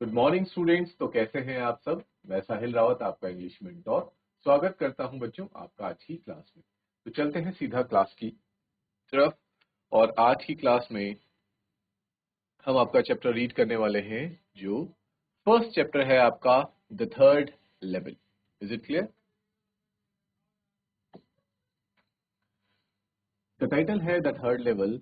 Good morning students. तो कैसे हैं आप सब। मैं साहिल रावत, आपका इंग्लिश मेंटोर, स्वागत करता हूं बच्चों आपका आज की क्लास में। तो चलते हैं सीधा क्लास की तरफ। और आज की क्लास में हम आपका चैप्टर रीड करने वाले हैं, जो फर्स्ट चैप्टर है आपका, the third level. Is it clear? The title है द थर्ड लेवल,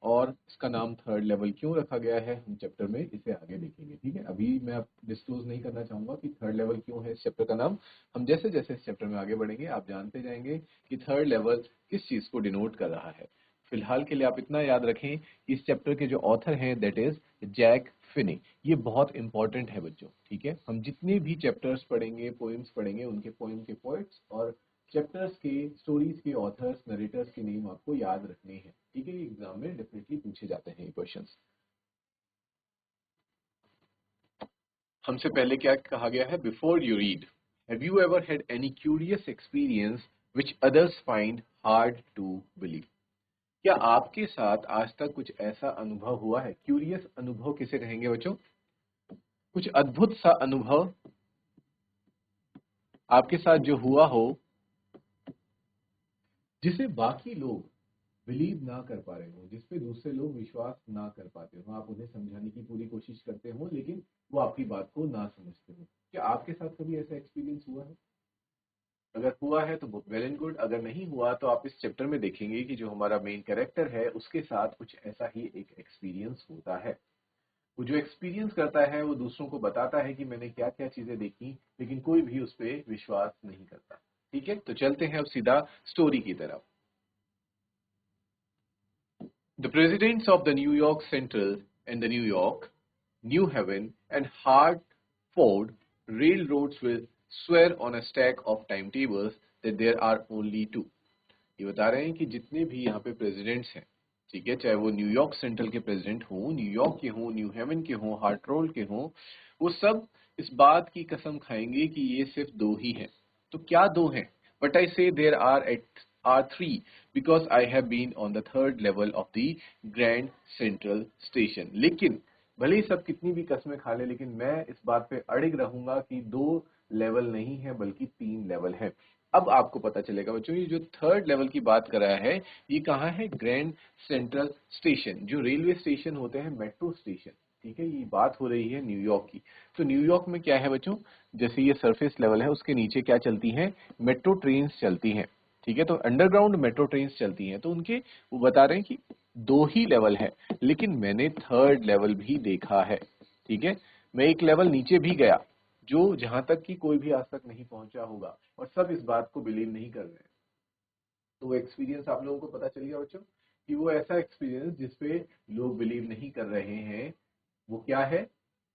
और इसका नाम थर्ड लेवल क्यों रखा गया है हम चैप्टर में इसे आगे देखेंगे। ठीक है, अभी मैं आप डिस्क्लोज नहीं करना चाहूंगा कि थर्ड लेवल क्यों है इस चैप्टर का नाम। हम जैसे जैसे इस चैप्टर में आगे बढ़ेंगे आप जानते जाएंगे कि थर्ड लेवल किस चीज को डिनोट कर रहा है। फिलहाल के लिए आप इतना याद रखें कि इस चैप्टर के जो ऑथर हैं दैट इज जैक फिनी। ये बहुत इंपॉर्टेंट है बच्चों। ठीक है, हम जितने भी चैप्टर्स पढ़ेंगे, पोइम्स पढ़ेंगे, उनके पोइम के पोइट्स और चैप्टर्स के, स्टोरीज के ऑथर्स, नरेटर्स के नेम आपको याद रखने हैं। ठीक है, एग्जाम में डेफिनेटली पूछे जाते हैं ये क्वेश्चंस। हमसे पहले क्या कहा गया है? Before you read, have you ever had any curious experience which others find hard to believe? क्या आपके साथ आज तक कुछ ऐसा अनुभव हुआ है? क्यूरियस अनुभव किसे कहेंगे बच्चों? कुछ अद्भुत सा अनुभव आपके साथ जो हुआ हो, जिसे बाकी लोग बिलीव ना कर पा रहे हो, जिसपे दूसरे लोग विश्वास ना कर पाते हो, आप उन्हें समझाने की पूरी कोशिश करते हो लेकिन वो आपकी बात को ना समझते हो। क्या आपके साथ कभी ऐसा एक्सपीरियंस हुआ है? अगर हुआ है तो वेल एंड गुड। अगर नहीं हुआ तो आप इस चैप्टर में देखेंगे कि जो हमारा मेन कैरेक्टर है उसके साथ कुछ ऐसा ही एक एक्सपीरियंस होता है। वो जो एक्सपीरियंस करता है वो दूसरों को बताता है कि मैंने क्या क्या चीजें देखी, लेकिन कोई भी उस पर विश्वास नहीं करता। ठीक है, तो चलते हैं अब सीधा स्टोरी की तरफ। The presidents of the New York Central and the New York, New Haven and Hartford railroads will swear on a stack of timetables that there are only two. ये बता रहे हैं कि जितने भी यहाँ पे प्रेसिडेंट्स हैं, ठीक है, चाहे वो न्यूयॉर्क सेंट्रल के प्रेसिडेंट हों, न्यूयॉर्क के हों, न्यू हेवन के हों, हार्टरोल के हों, वो सब इस बात की कसम खाएंगे कि ये सिर्फ दो ही हैं। तो क्या दो हैं? But I say there are three because I have been on the third level of the Grand Central Station. लेकिन भले ही सब कितनी भी कस्में खा ले, लेकिन मैं इस बात पे अड़िग रहूंगा कि दो लेवल नहीं है बल्कि तीन लेवल है। अब आपको पता चलेगा बच्चों, ये जो थर्ड लेवल की बात कर रहा है ये कहाँ है? ग्रैंड सेंट्रल स्टेशन, जो रेलवे स्टेशन होते हैं, मेट्रो स्टेशन। ठीक है, ये बात हो रही है न्यूयॉर्क की। तो न्यूयॉर्क में क्या है बच्चों? जैसे ये सरफेस लेवल है, उसके नीचे क्या चलती हैं? मेट्रो ट्रेन चलती हैं। ठीक है, तो अंडरग्राउंड मेट्रो ट्रेन चलती हैं। तो उनके वो बता रहे हैं कि दो ही लेवल है, लेकिन मैंने थर्ड लेवल भी देखा है। ठीक है, मैं एक लेवल नीचे भी गया, जो जहां तक कि कोई भी आज तक नहीं पहुंचा होगा, और सब इस बात को बिलीव नहीं कर रहे हैं। तो वो एक्सपीरियंस आप लोगों को पता चल गया बच्चों कि वो ऐसा एक्सपीरियंस जिसपे लोग बिलीव नहीं कर रहे हैं, वो क्या है?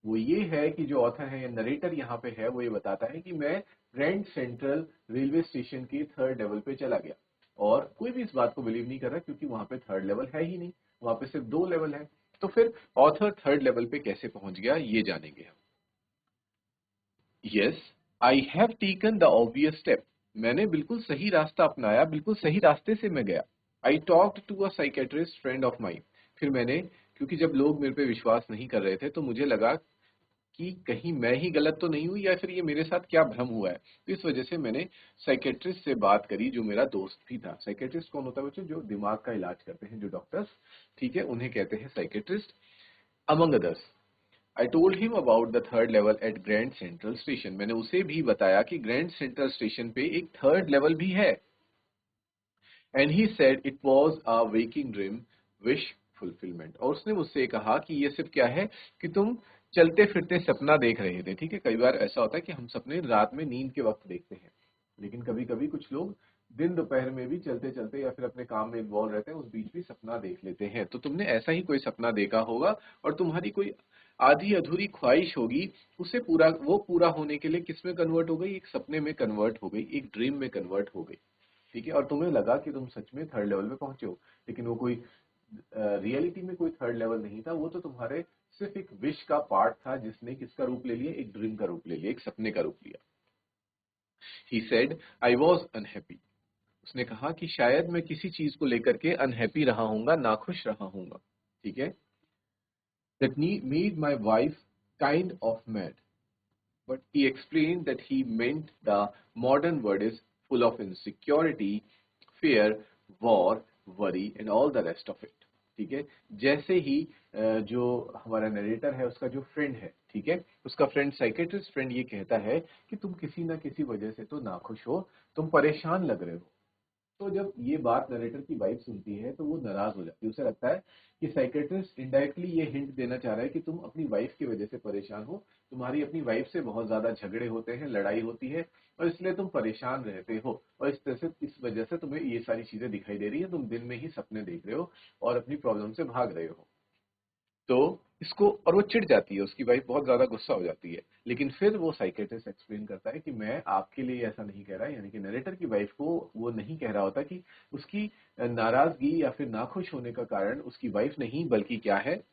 वो ये है कि जो ऑथर है या नरेटर यहाँ पे है, वो ये बताता है कि मैं ग्रैंड सेंट्रल रेलवे स्टेशन के थर्ड लेवल पे चला गया, और कोई भी इस बात को बिलीव नहीं कर रहा क्योंकि वहां पे थर्ड लेवल है ही नहीं, वहां पे सिर्फ दो लेवल है। तो फिर ऑथर थर्ड लेवल पे कैसे पहुंच गया, ये जानेंगे हम। Yes, I have taken the obvious step. मैंने बिल्कुल सही रास्ता अपनाया, बिल्कुल सही रास्ते से मैं गया। I talked to a psychiatrist friend of mine. फिर मैंने, क्योंकि जब लोग मेरे पे विश्वास नहीं कर रहे थे तो मुझे लगा कि कहीं मैं ही गलत तो नहीं हूं, या फिर ये मेरे साथ क्या भ्रम हुआ है। तो इस वजह से मैंने साइकेट्रिस्ट से बात करी, जो मेरा दोस्त भी था। साइकेट्रिस्ट कौन होता है बच्चों? जो दिमाग का इलाज करते हैं, जो डॉक्टर्स, ठीक है, उन्हें कहते हैं psychiatrist, among others. I told him about the third level at Grand Central Station. मैंने उसे भी बताया कि ग्रैंड सेंट्रल स्टेशन पे एक थर्ड लेवल भी है। And he said it was a waking dream wish fulfilment. और उसने मुझसे कहा कि ये सिर्फ क्या है, कि तुम चलते फिरते सपना देख रहे थे। ठीक है, कई बार ऐसा होता है कि हम सपने रात में नींद के वक्त देखते हैं, लेकिन कभी कभी कुछ लोग दिन दोपहर में भी चलते चलते या फिर अपने काम में इन्वॉल्व रहते हैं, उस बीच भी सपना देख लेते हैं। तो तुमने ऐसा ही कोई सपना देखा होगा, और तुम्हारी कोई आधी अधूरी ख्वाहिश होगी, उसे पूरा, वो पूरा होने के लिए किस में कन्वर्ट हो गई? एक सपने में कन्वर्ट हो गई, एक ड्रीम में कन्वर्ट हो गई। ठीक है, और तुम्हें लगा कि तुम सच में थर्ड लेवल पे पहुंचे हो, लेकिन वो कोई रियलिटी में कोई थर्ड लेवल नहीं था। वो तो तुम्हारे सिर्फ एक विश का पार्ट था, जिसने किसका रूप ले लिया? एक ड्रीम का रूप ले लिया, एक सपने का रूप लिया। He said I was unhappy. उसने कहा कि शायद मैं किसी चीज को लेकर के अनहैप्पी रहा हूंगा, नाखुश रहा हूंगा। ठीक है, that made my wife kind of mad. But he explained that he meant the modern world is full of insecurity, fear, war, worry and all the rest of it. ठीक है, जैसे ही जो हमारा नरेटर है उसका जो फ्रेंड है, ठीक है, उसका फ्रेंड साइकेट्रिस्ट फ्रेंड ये कहता है कि तुम किसी ना किसी वजह से तो नाखुश हो, तुम परेशान लग रहे हो। तो जब ये बात नरेटर की वाइफ सुनती है तो वो नाराज हो जाती है। उसे लगता है कि साइकेट्रिस्ट इनडायरेक्टली ये हिंट देना चाह रहा है कि तुम अपनी वाइफ की वजह से परेशान हो, तुम्हारी अपनी वाइफ से बहुत ज्यादा झगड़े होते हैं, लड़ाई होती है और इसलिए तुम परेशान रहते हो और इस तरह से इस वजह से तुम्हें ये सारी चीजें दिखाई दे रही है, तुम दिन में ही सपने देख रहे हो और अपनी प्रॉब्लम से भाग रहे हो। तो इसको और वो चिढ़ जाती है, उसकी वाइफ बहुत ज्यादा गुस्सा हो जाती है। लेकिन फिर वो साइकेट्रिस्ट एक्सप्लेन करता है कि मैं आपके लिए ऐसा नहीं कह रहा, यानी कि नरेटर की वाइफ को वो नहीं कह रहा होता कि उसकी नाराजगी या फिर नाखुश होने का कारण उसकी वाइफ नहीं, बल्कि क्या है,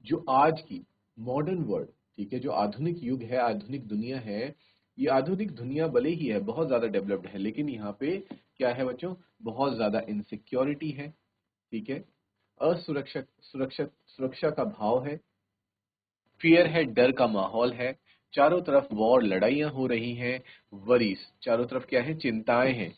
जो आज की मॉडर्न वर्ल्ड, ठीक है, जो आधुनिक युग है, आधुनिक दुनिया है, ये आधुनिक दुनिया भले ही है बहुत ज्यादा डेवलप्ड है, लेकिन यहाँ पे क्या है बच्चों, बहुत ज्यादा इनसिक्योरिटी है, ठीक है, असुरक्षा सुरक्षा सुरक्षा का भाव है, फियर है, डर का माहौल है, चारों तरफ वॉर लड़ाइयां हो रही हैं, वरीज चारों तरफ क्या है, चिंताएं हैं,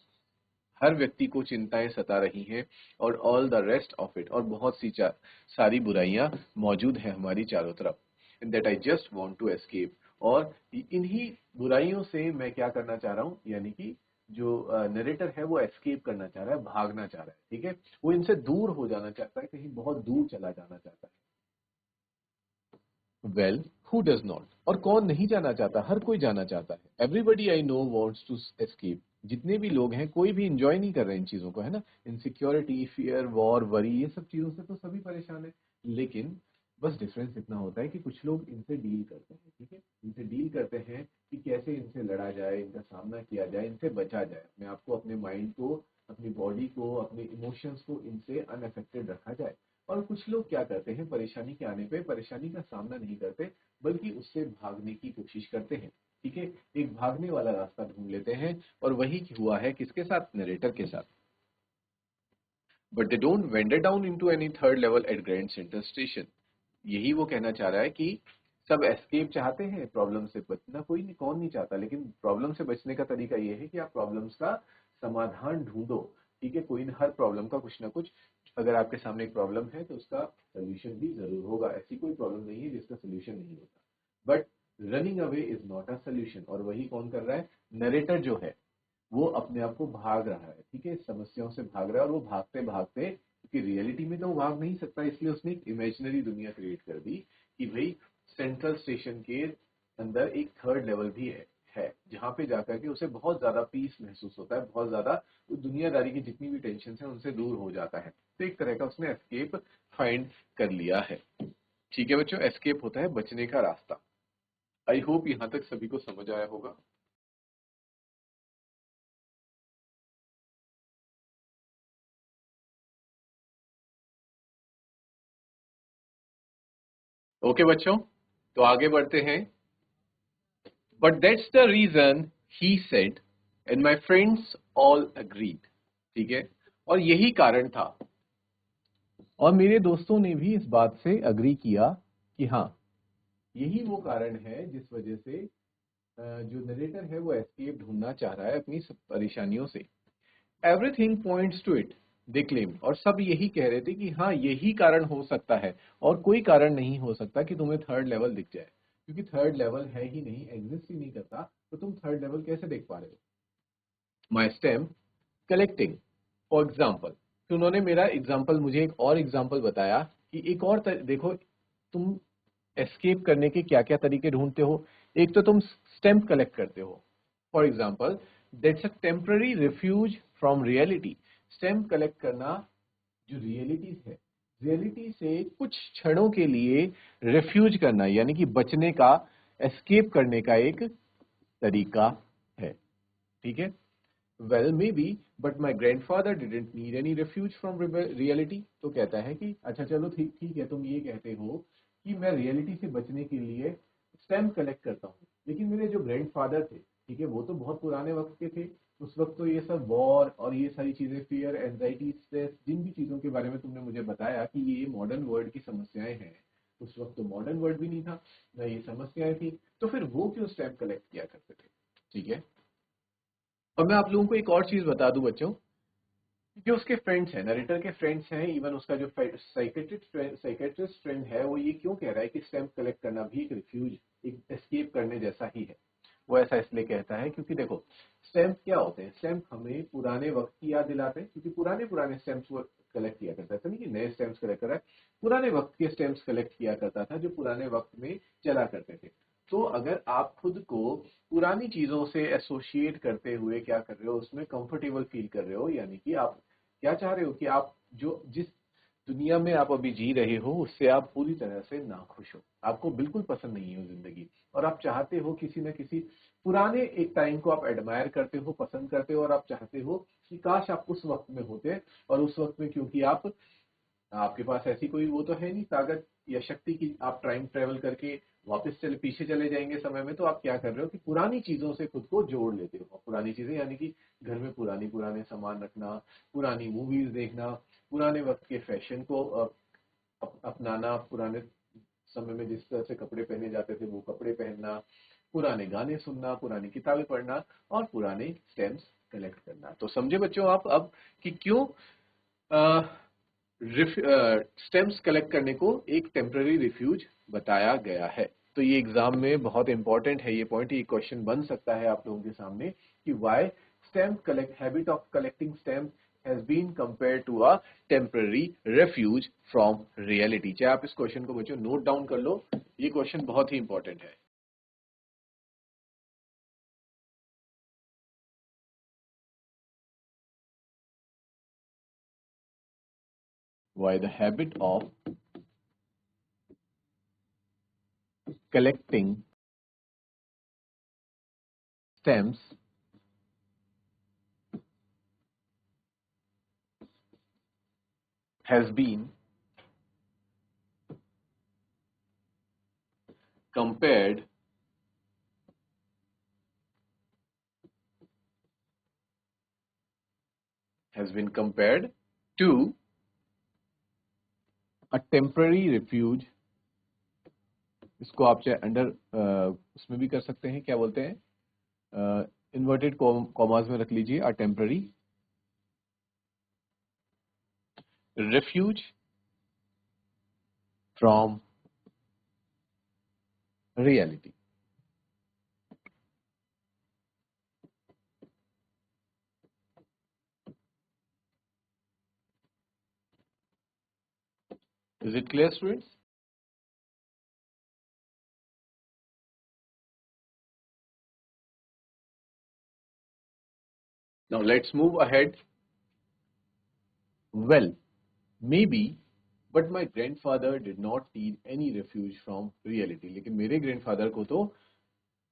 हर व्यक्ति को चिंताएं सता रही हैं और all the rest of it, और बहुत सी सारी बुराइयां मौजूद है हमारी चारों तरफ। And that I just want to escape, और इन्हीं बुराइयों से मैं क्या करना चाह रहा हूं, यानी कि जो नरेटर है वो एस्केप करना चाह रहा है, भागना चाह रहा है, ठीक है, वो इनसे दूर हो जाना चाहता है, कहीं बहुत दूर चला जाना चाहता है। वेल, हु डज नॉट, और कौन नहीं जाना चाहता, हर कोई जाना चाहता है। Everybody I know wants to escape, जितने भी लोग हैं कोई भी इंजॉय नहीं कर रहे इन चीजों को, है ना, इनसिक्योरिटी, फियर, वॉर, वरी, ये सब चीजों से तो सभी परेशान है। लेकिन बस डिफरेंस इतना होता है कि कुछ लोग इनसे डील करते हैं, ठीक है, इनसे डील करते हैं कि कैसे इनसे लड़ा जाए, इनका सामना किया जाए, इनसे बचा जाए, अपने आप को, अपने माइंड को, अपनी बॉडी को, अपने इमोशंस को इनसे अनअफेक्टेड रखा जाए। और कुछ लोग क्या करते हैं, परेशानी के आने पे परेशानी का सामना नहीं करते, बल्कि उससे भागने की कोशिश करते हैं, ठीक है, एक भागने वाला रास्ता ढूंढ लेते हैं। और वही हुआ है किसके साथ, नरेटर के साथ। But they don't wander down into any third level at Grand Central Station. यही वो कहना चाह रहा है कि सब एस्केप चाहते हैं, प्रॉब्लम से बचना कोई नहीं, कौन नहीं चाहता, लेकिन प्रॉब्लम से बचने का तरीका ये है कि आप प्रॉब्लम्स का समाधान ढूंढो, ठीक है, कोई ना, हर प्रॉब्लम का कुछ ना कुछ, अगर आपके सामने एक प्रॉब्लम है तो उसका सोल्यूशन भी जरूर होगा, ऐसी कोई प्रॉब्लम नहीं है जिसका सोल्यूशन नहीं होता। But running away is not a solution, और वही कौन कर रहा है, नरेटर जो है वो अपने आप को भाग रहा है, ठीक है, समस्याओं से भाग रहा है, और वो भागते भागते, क्योंकि रियलिटी में तो वो भाग नहीं सकता, इसलिए उसने एक इमेजिनरी दुनिया क्रिएट कर दी कि भाई सेंट्रल स्टेशन के अंदर एक थर्ड लेवल भी है जहां पे जाकर के उसे बहुत ज्यादा पीस महसूस होता है, बहुत ज्यादा वो दुनियादारी की जितनी भी टेंशन है उनसे दूर हो जाता है। तो एक तरह का उसने एस्केप फाइंड कर लिया है। ठीक है बच्चों, एस्केप होता है बचने का रास्ता। आई होप यहाँ तक सभी को समझ आया होगा। ओके बच्चों, तो आगे बढ़ते हैं। But that's the reason he said and my friends all agreed. ठीक है, और यही कारण था, और मेरे दोस्तों ने भी इस बात से अग्री किया कि हाँ, यही वो कारण है जिस वजह से जो नरेटर है वो एस्केप ढूंढना चाह रहा है अपनी सब परेशानियों से। Everything points to it, they claim, और सब यही कह रहे थे कि हाँ यही कारण हो सकता है, और कोई कारण नहीं हो सकता कि तुम्हें थर्ड लेवल दिख जाए, क्योंकि थर्ड लेवल है ही नहीं, एग्जिस्ट ही नहीं करता, तो तुम थर्ड लेवल कैसे देख पा रहे हो। माई स्टेम कलेक्टिंग फॉर एग्जाम्पल, तो उन्होंने मेरा एग्जाम्पल, मुझे एक और एग्जाम्पल बताया कि एक और देखो, तुम एस्केप करने के क्या क्या तरीके ढूंढते हो। एक तो तुम स्टैम्प कलेक्ट करते हो, for example that's a temporary refuse from reality. Stamp collect करना, जो रियलिटीज है, रियलिटी से कुछ क्षणों के लिए रिफ्यूज करना, यानी कि बचने का, एस्केप करने का एक तरीका है, ठीक है। Well may be, but my grandfather didn't need any refuge from reality. तो कहता है कि अच्छा चलो ठीक ठीक है, तुम ये कहते हो कि मैं रियलिटी से बचने के लिए स्टैम्प कलेक्ट करता हूँ, लेकिन मेरे जो ग्रैंडफादर थे, ठीक है, वो तो बहुत पुराने वक्त के थे, उस वक्त तो ये सब वॉर और ये सारी चीजें, फियर, एंजाइटी, स्ट्रेस, जिन भी चीजों के बारे में तुमने मुझे बताया कि ये मॉडर्न वर्ल्ड की समस्याएं हैं, उस वक्त तो मॉडर्न वर्ड भी नहीं था, ना ये समस्याएं थी, तो फिर वो क्यों स्टैम्प कलेक्ट किया करते थे। ठीक है। और मैं आप लोगों को एक और चीज बता दूं बच्चों, जो उसके फ्रेंड्स हैं, नरेटर के फ्रेंड्स हैं, इवन उसका जो साइकेट्रिस्ट फ्रेंड है, वो ये क्यों कह रहा है कि स्टैम्प कलेक्ट करना भी एक रिफ्यूज, एक एस्केप करने जैसा ही है। वो ऐसा इसलिए कहता है क्योंकि देखो, स्टैम्प क्या होते हैं, स्टैम्प हमें पुराने वक्त की याद दिलाते हैं, क्योंकि पुराने पुराने स्टैम्प्स वो कलेक्ट किया करता था, नहीं कि नए स्टैम्प्स कलेक्ट कर रहा है, पुराने वक्त के स्टैम्प्स कलेक्ट किया करता था जो पुराने वक्त में चला करते थे। तो अगर आप खुद को पुरानी चीजों से एसोसिएट करते हुए क्या कर रहे हो, उसमें कंफर्टेबल फील कर रहे हो, यानी कि आप क्या चाह रहे हो कि आप जो जिस दुनिया में आप अभी जी रहे हो उससे आप पूरी तरह से नाखुश हो, आपको बिल्कुल पसंद नहीं है वो जिंदगी, और आप चाहते हो किसी न किसी पुराने एक टाइम को आप एडमायर करते हो, पसंद करते हो, और आप चाहते हो कि काश आप उस वक्त में होते, और उस वक्त में क्योंकि आप आपके पास ऐसी कोई वो तो है नहीं ताकत या शक्ति की आप टाइम ट्रेवल करके वापस चले पीछे चले जाएंगे समय में, तो आप क्या कर रहे हो कि पुरानी चीजों से खुद को जोड़ लेते हो। पुरानी चीजें यानी कि घर में पुराने सामान रखना, पुरानी मूवीज देखना, पुराने वक्त के फैशन को अपनाना, पुराने समय में जिस तरह से कपड़े पहने जाते थे वो कपड़े पहनना, पुराने गाने सुनना, पुरानी किताबें पढ़ना, और पुराने स्टैम्प्स कलेक्ट करना। तो समझे बच्चों आप अब कि क्यों स्टेम्स कलेक्ट करने को एक टेम्पररी रिफ्यूज बताया गया है। तो ये एग्जाम में बहुत इंपॉर्टेंट है ये पॉइंट, ये क्वेश्चन बन सकता है आप लोगों के सामने कि why stamp collect habit of collecting stamp has been compare to a temporary refuge from reality. चाहे आप इस क्वेश्चन को बच्चों नोट डाउन कर लो, ये क्वेश्चन बहुत ही इंपॉर्टेंट है। Why the habit of collecting stamps has been compared to a temporary refuge। इसको आप चाहे अंडर उसमें भी कर सकते हैं, क्या बोलते हैं, इन्वर्टेड कॉमास में रख लीजिए, a temporary refuge from reality। Is it clear, students? Now let's move ahead। Well, maybe, but my grandfather did not need any refuge from reality। लेकिन मेरे ग्रैंडफादर को तो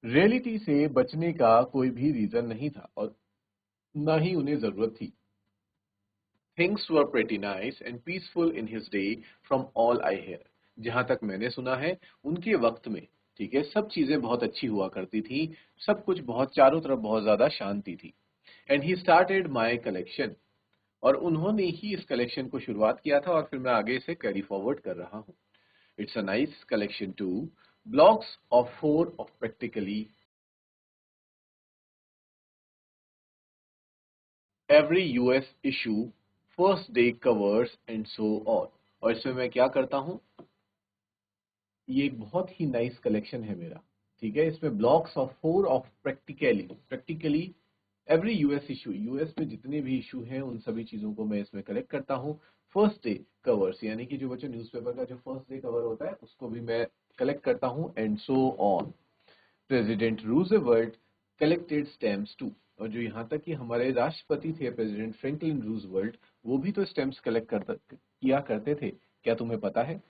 रियलिटी से बचने का कोई भी रीजन नहीं था, और ना ही उन्हें जरूरत थी। Things were pretty nice and peaceful in his day from all I hear। जहां तक मैंने सुना है उनके वक्त में, ठीक है, सब चीजें बहुत अच्छी हुआ करती थी, सब कुछ बहुत चारों तरफ बहुत ज्यादा शांति थी। And he started my collection, और उन्होंने ही इस कलेक्शन को शुरुआत किया था, और फिर मैं आगे इसे कैरी फॉरवर्ड कर रहा हूँ। It's a nice collection two blocks of 4 of practically every US issue, first day covers and so on। और इसमें मैं क्या करता हूं, ये एक बहुत ही नाइस कलेक्शन है मेरा, ठीक है। इसमें blocks of 4 of practically every US issue, US में जितने भी इशू हैं उन सभी चीजों को मैं इसमें कलेक्ट करता हूँ। फर्स्ट डे कवर्स, यानी कि जो बच्चों न्यूज़पेपर का जो फर्स्ट डे कवर होता है उसको भी मैं कलेक्ट करता हूँ, and so on. President Roosevelt collected stamps too, और जो यहाँ तक कि हमारे राष्ट्रपति थे प्रेसिडेंट फ्रैंकलिन रूजवेल्ट, वो भी तो स्टैम्प्स कलेक्ट किया करते थे, क्या तुम्हें पता है?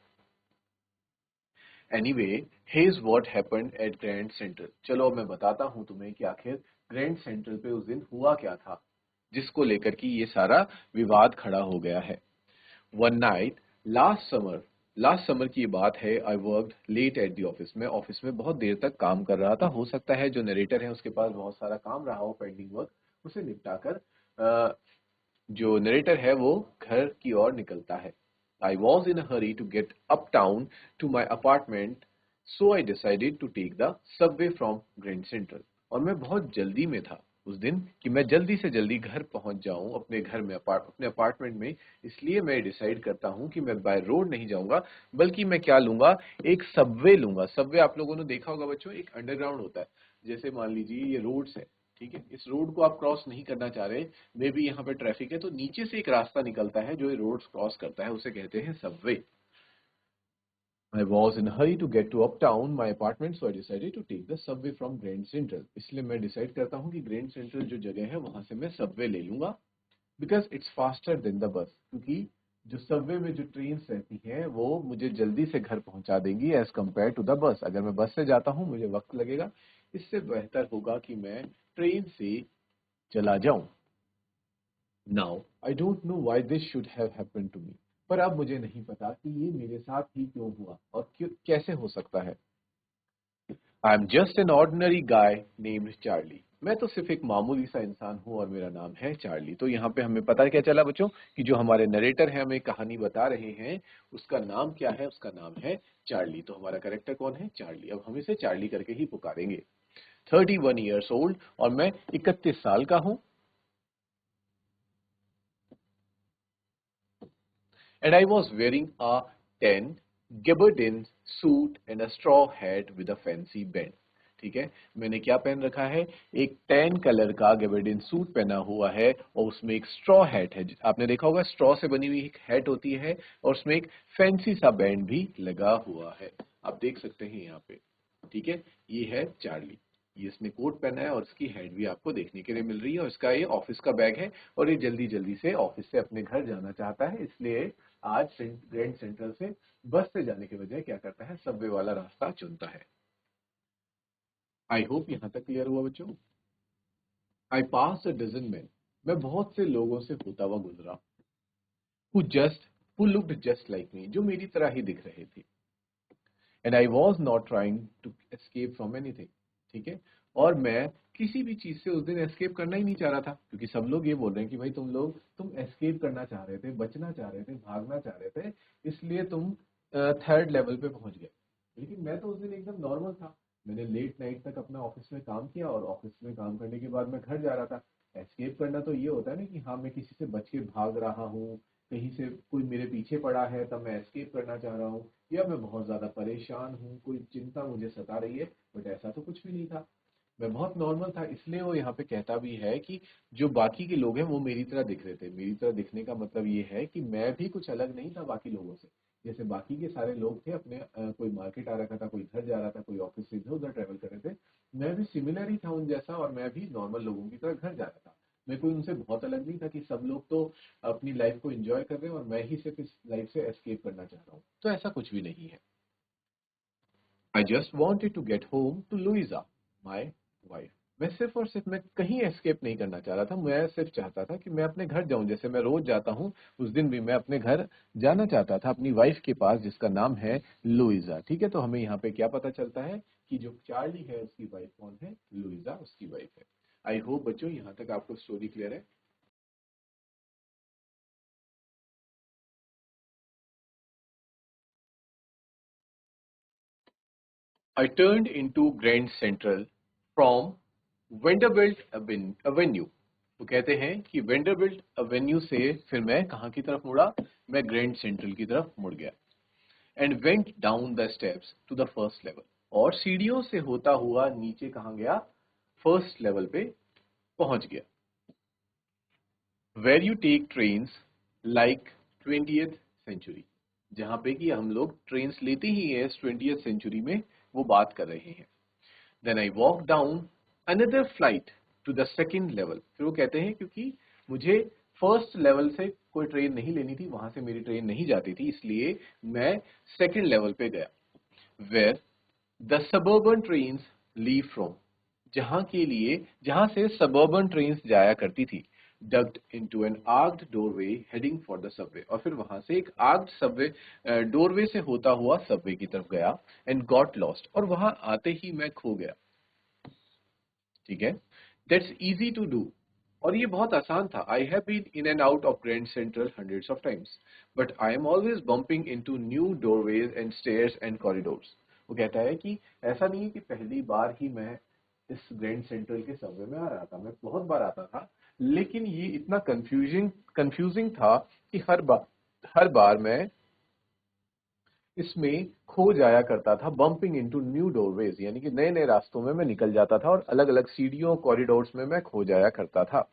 Anyway, hedge what happened at Grand central. चलो अब मैं बताता हूं तुम्हें कि आखिर ग्रैंड सेंट्रल पे उस दिन हुआ क्या था, जिसको लेकर कि ये सारा विवाद खड़ा हो गया है। वन नाइट लास्ट समर की बात है, I worked late at the office. मैं ऑफिस में बहुत देर तक काम कर रहा था। हो सकता है जो नरेटर है उसके पास बहुत सारा काम रहा हो, पेंडिंग वर्क, उसे निपटाकर जो नरेटर है वो घर की ओर निकलता है। I was in a hurry to get uptown to my apartment, so I decided to take the subway from Grand Central. और मैं बहुत जल्दी में था उस दिन कि मैं जल्दी से जल्दी घर पहुंच जाऊं अपने घर में अपने अपार्टमेंट में, इसलिए मैं डिसाइड करता हूं कि मैं बाय रोड नहीं जाऊंगा, बल्कि मैं क्या लूंगा, एक सबवे लूंगा। सबवे आप लोगों ने देखा होगा बच्चों, एक अंडरग्राउंड होता है। जैसे मान लीजिए ये रोड्स है, ठीक है, इस रोड को आप क्रॉस नहीं करना चाह रहे, मे बी यहाँ पे ट्रैफिक है, तो नीचे से एक रास्ता निकलता है जो ये रोड क्रॉस करता है, उसे कहते हैं Subway. I was in a hurry to get to uptown my apartment, so I decided to take the subway from Grand Central. इसलिए मैं डिसाइड करता हूँ कि ग्रैंड सेंट्रल जो जगह है वहां से मैं सबवे ले लूंगा, because it's faster than the bus, क्योंकि जो सबवे में जो ट्रेन रहती हैं वो मुझे जल्दी से घर पहुंचा देंगी as compare to the bus. अगर मैं बस से जाता हूँ मुझे वक्त लगेगा, इससे बेहतर होगा कि मैं ट्रेन से चला जाऊं। Now I don't know why this should have happened to me, पर अब मुझे नहीं पता कि ये मेरे साथ ही क्यों हुआ और क्यों कैसे हो सकता है। I am just an ordinary guy named Charlie. मैं तो सिर्फ एक मामूली सा इंसान हूँ और मेरा नाम है चार्ली। तो यहाँ पे हमें पता क्या चला बच्चों कि जो हमारे नरेटर हैं हमें कहानी बता रहे हैं उसका नाम क्या है, उसका नाम है चार्ली। तो हमारा करेक्टर कौन है, चार्ली। अब हम इसे चार्ली करके ही पुकारेंगे। 31 ईयर्स ओल्ड, और मैं 31 साल का हूँ। And I was wearing a tan gabardine suit and a straw hat with a fancy band. ठीक है, मैंने क्या पहन रखा है, एक टैन कलर का गैबर्डिन सूट पहना हुआ है और उसमें एक स्ट्रॉ हैट है। आपने देखा होगा स्ट्रॉ से बनी हुई एक हैट होती है और उसमें एक फैंसी सा बैंड भी लगा हुआ है, आप देख सकते हैं यहाँ पे। ठीक है, ये है चार्ली। ये इसने कोट पहना है और इसकी हेड भी आपको देखने के लिए मिल रही है, और इसका ये ऑफिस का बैग है और ये जल्दी जल्दी से ऑफिस से अपने घर जाना चाहता है, इसलिए आज ग्रैंड सेंट्रल से बस से जाने के बजाय क्या करता है, सबवे वाला रास्ता चुनता है। आई होप यहां तक क्लियर हुआ बच्चों। आई पास अ डजन मैन, मैं बहुत से लोगों से होता हुआ गुजरा, who looked just like me, जो मेरी तरह ही दिख रहे थे। And I was not trying to escape from anything. ठीक है, और मैं किसी भी चीज से उस दिन एस्केप करना ही नहीं चाह रहा था, क्योंकि सब लोग ये बोल रहे हैं कि भाई तुम एस्केप करना चाह रहे थे, बचना चाह रहे थे, भागना चाह रहे थे, इसलिए तुम थर्ड लेवल पे पहुंच गए। लेकिन मैं तो उस दिन एकदम नॉर्मल था। मैंने लेट नाइट तक अपना ऑफिस में काम किया और ऑफिस में काम करने के बाद मैं घर जा रहा था। एस्केप करना तो ये होता है ना कि हाँ मैं किसी से बच के भाग रहा हूँ, कहीं से कोई मेरे पीछे पड़ा है तब मैं एस्केप करना चाह रहा हूँ, या मैं बहुत ज्यादा परेशान हूँ, कोई चिंता मुझे सता रही है। बट ऐसा तो कुछ भी नहीं था, मैं बहुत नॉर्मल था। इसलिए वो यहाँ पे कहता भी है कि जो बाकी के लोग हैं वो मेरी तरह दिख रहे थे। मेरी तरह दिखने का मतलब ये है कि मैं भी कुछ अलग नहीं था बाकी लोगों से। जैसे बाकी के सारे लोग थे अपने कोई मार्केट आ रखा था, कोई घर जा रहा था, कोई ऑफिस से इधर उधर ट्रेवल कर रहे थे, मैं भी सिमिलर ही था उन जैसा, और मैं भी नॉर्मल लोगों की तरह घर जा रहा था। मैं कोई उनसे बहुत अलग नहीं था कि सब लोग तो अपनी लाइफ को एंजॉय कर रहे हैं और मैं ही सिर्फ इस लाइफ से एस्केप करना चाह रहा हूँ। तो ऐसा कुछ भी नहीं है। I just wanted to get home to Louisa my wife. मैं सिर्फ और सिर्फ मैं कहीं एस्केप नहीं करना चाह रहा था, मैं सिर्फ चाहता था कि मैं अपने घर जाऊं, जैसे मैं रोज जाता हूं। उस दिन भी मैं अपने घर जाना चाहता था, अपनी वाइफ के पास जिसका नाम है लुइजा। ठीक है, तो हमें यहाँ पे क्या पता चलता है कि जो चार्ली है उसकी वाइफ कौन है, लुइजा उसकी वाइफ है। आई होप बच्चों यहाँ तक आपको स्टोरी क्लियर है। I turned into Grand Central from Vanderbilt Avenue। तो कहते हैं कि वेंडरबिल्ट एवेन्यू से फिर मैं कहाँ की तरफ मुड़ा, मैं ग्रैंड सेंट्रल की तरफ मुड़ गया। And went down the steps to the first level, और सीढ़ियों से होता हुआ नीचे कहाँ गया, फर्स्ट लेवल पे पहुंच गया। Where you take trains like 20th century, जहां पे कि हम लोग ट्रेन्स लेते ही हैं 20th सेंचुरी में, वो बात कर रहे हैं। Then I walked down another flight to the second level। फिर वो कहते हैं क्योंकि मुझे फर्स्ट लेवल से कोई ट्रेन नहीं लेनी थी, वहां से मेरी ट्रेन नहीं जाती थी, इसलिए मैं सेकंड लेवल पे गया। Where the suburban trains leave from, जहां से suburban trains जाया करती थी। Ducked into an arched doorway heading for the subway, और फिर वहां से एक arched subway डोरवे से होता हुआ सबवे की तरफ गया। And got lost, और वहां आते ही मैं खो गया। ठीक है, दैट्स इजी टू डू और ये बहुत आसान था. I have been in and out of Grand Central hundreds of times, but I am always bumping into new doorways and stairs and corridors. वो कहता है कि ऐसा नहीं है कि पहली बार ही मैं इस ग्रैंड सेंट्रल के सबवे में आ रहा था, मैं बहुत बार आता था, लेकिन ये इतना कंफ्यूजिंग था कि हर बार मैं इसमें खो जाया करता था. बम्पिंग इनटू न्यू डोरवेज यानी कि नए नए रास्तों में मैं निकल जाता था और अलग अलग सीढ़ियों कॉरिडोर्स में मैं खो जाया करता था.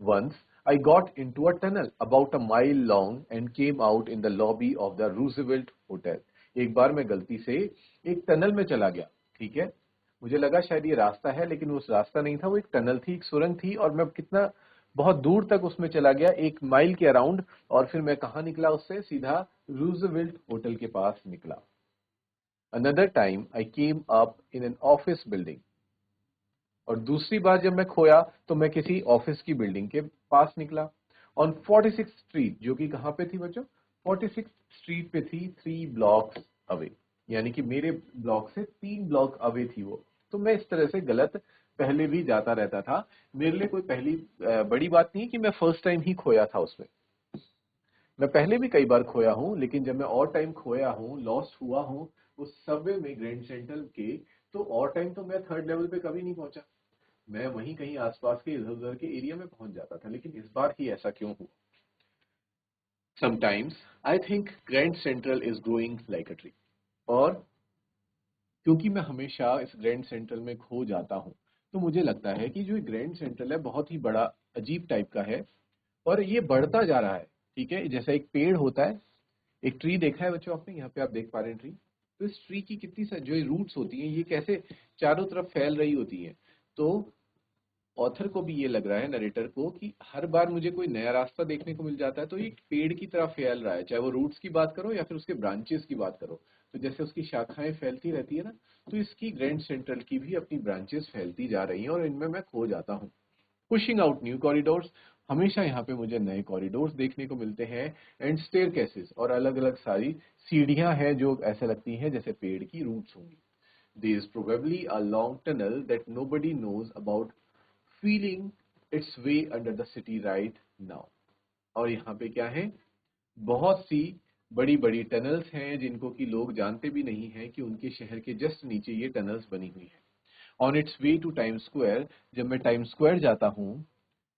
Once I got into a tunnel about a mile long and came out in the lobby of the Roosevelt Hotel. एक बार मैं गलती से एक टनल में चला गया. ठीक है, मुझे लगा शायद ये रास्ता है, लेकिन वो उस रास्ता नहीं था, वो एक टनल थी, एक सुरंग थी, और मैं कितना बहुत दूर तक उसमें चला गया, 1 माइल के अराउंड. और फिर मैं कहाँ निकला, उससे सीधा रूजवेल्ट होटल के पास निकला. Another time I came up in an office building. और दूसरी बार जब मैं खोया तो मैं किसी ऑफिस की बिल्डिंग के पास निकला. ऑन 46 स्ट्रीट, जो कि कहाँ पे थी बच्चों, 46 स्ट्रीट पे थी, 3 ब्लॉक्स अवे, यानी कि मेरे ब्लॉक से 3 ब्लॉक अवे थी वो. तो मैं इस तरह से गलत पहले भी जाता रहता था. मेरे लिए कोई पहली बड़ी बात नहीं कि मैं फर्स्ट टाइम ही खोया था उसमें. मैं पहले भी कई बार खोया हूं, लेकिन जब मैं और टाइम खोया हूं, लॉस्ट हुआ हूं उस सबवे में ग्रैंड सेंट्रल के, तो और टाइम तो मैं थर्ड लेवल पे कभी नहीं पहुंचा. मैं वहीं कहीं आसपास के इधर उधर के एरिया में पहुंच जाता था. लेकिन इस बार ही ऐसा क्यों हुआ? Sometimes I think grand central is growing like a tree. और क्योंकि मैं हमेशा इस ग्रैंड सेंट्रल में खो जाता हूं, तो मुझे लगता है कि जो ग्रैंड सेंट्रल है बहुत ही बड़ा अजीब टाइप का है, और ये बढ़ता जा रहा है. ठीक है, जैसा एक पेड़ होता है, एक ट्री देखा है बच्चों आपने, यहाँ पे आप देख पा रहे हैं ट्री. तो इस ट्री की कितनी जो रूट्स होती हैं, ये कैसे चारों तरफ फैल रही होती हैं. तो ऑथर को भी ये लग रहा है, नरेटर को, कि हर बार मुझे कोई नया रास्ता देखने को मिल जाता है, तो ये एक पेड़ की तरह फैल रहा है, चाहे वो रूट्स की बात करो या फिर उसके ब्रांचेस की बात करो. तो जैसे उसकी शाखाएं फैलती रहती है ना, तो इसकी ग्रैंड सेंट्रल की भी अपनी ब्रांचेस फैलती जा रही हैं, और इनमें मैं खो जाता हूँ. पुशिंग आउट न्यू कॉरिडोर्स, हमेशा यहाँ पे मुझे नए कॉरिडोर्स देखने को मिलते हैं. एंड स्टेयरकेसेस, और अलग अलग सारी सीढ़ियां हैं जो ऐसे लगती हैं जैसे पेड़ की रूट्स होंगी. There is probably a long tunnel that nobody knows about, feeling its way under the city right now. और यहाँ पे क्या है, बहुत सी बड़ी बड़ी टनल्स हैं जिनको कि लोग जानते भी नहीं हैं कि उनके शहर के जस्ट नीचे ये टनल्स बनी हुई हैं. On its way to Time Square, जब मैं टाइम स्क्वायर जाता हूँ,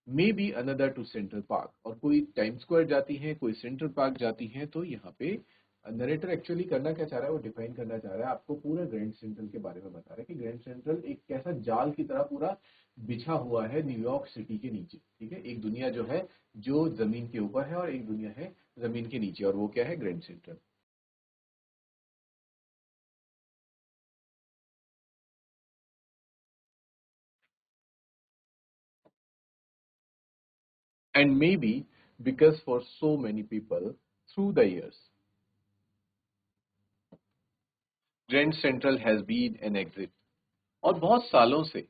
maybe another to Central Park, और कोई टाइम स्क्वायर जाती है, कोई सेंट्रल पार्क जाती है. तो यहाँ पे नरेटर एक्चुअली करना क्या चाह रहा है, वो डिफाइन करना चाह रहा है, आपको पूरा ग्रैंड सेंट्रल के बारे में बता रहा है कि ग्रैंड सेंट्रल एक कैसा जाल की तरह पूरा बिछा हुआ है न्यूयॉर्क सिटी के नीचे. ठीक है, एक दुनिया जो है जो जमीन के ऊपर है, और एक दुनिया है जमीन के नीचे, और वो क्या है, Grand Central. And maybe because for so many people through the years, Grand Central has been an exit. और बहुत सालों से,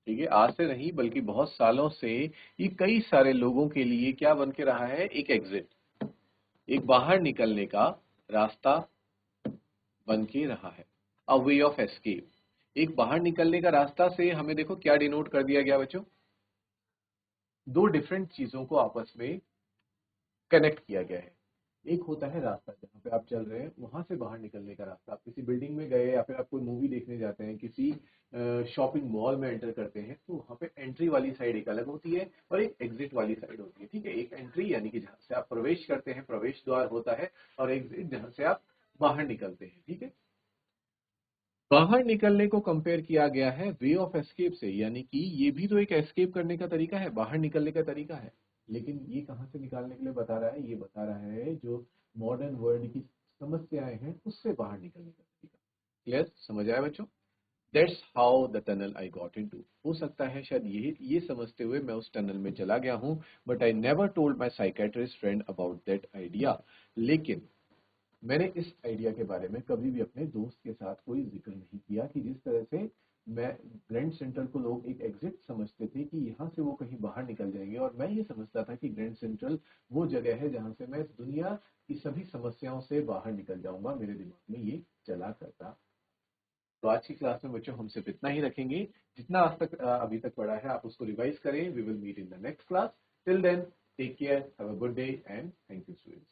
ठीक है, आज से नहीं बल्कि बहुत सालों से, ये कई सारे लोगों के लिए क्या बन के रहा है, एक एग्जिट, एक बाहर निकलने का रास्ता बन के रहा है. अ वे ऑफ एस्केप. एक बाहर निकलने का रास्ता से हमें देखो क्या डिनोट कर दिया गया बच्चों, दो डिफरेंट चीजों को आपस में कनेक्ट किया गया है. एक होता है रास्ता, जहाँ पे आप चल रहे हैं, वहां से बाहर निकलने का रास्ता. आप किसी बिल्डिंग में गए, या फिर आप कोई मूवी देखने जाते हैं, किसी शॉपिंग मॉल में एंटर करते हैं, तो वहां पे एंट्री वाली साइड एक अलग होती है, और एक एग्जिट वाली साइड होती है. ठीक है, एक एंट्री यानी कि जहाँ से आप प्रवेश करते हैं, प्रवेश द्वार होता है, और एग्जिट जहाँ से आप बाहर निकलते हैं. ठीक है, बाहर निकलने को कंपेयर किया गया है वे ऑफ एस्केप से, यानी कि ये भी तो एक एस्केप करने का तरीका है, बाहर निकलने का तरीका है. लेकिन ये कहाँ से निकालने के लिए बता रहा है, ये बता रहा है जो मॉडर्न वर्ल्ड की समस्याएं हैं उससे बाहर निकलने का तरीका. क्लियर, समझ आया बच्चों? That's how the tunnel I got into. हो सकता है शायद ये समझते हुए मैं उस टनल में चला गया हूँ, but I never told my psychiatrist friend about that idea. लेकिन मैंने इस आइडिया के बारे में कभी भी अपने दोस्त के साथ कोई जिक्र नहीं किया, कि जिस तरह से मैं ग्रैंड सेंट्रल को लोग एक एग्जिट समझते थे, कि यहाँ से वो कहीं बाहर निकल जाएंगे, और मैं ये समझता था कि ग्रैंड सेंट्रल वो जगह है जहाँ से मैं इस दुनिया की सभी समस्याओं से बाहर निकल जाऊंगा. मेरे दिमाग में ये चला करता. तो आज की क्लास में बच्चों हम सिर्फ इतना ही रखेंगे। जितना आज तक अभी तक पढ़ा है आप उसको रिवाइज करें। We will meet in the next class. Till then take care, have a good day and thank you students.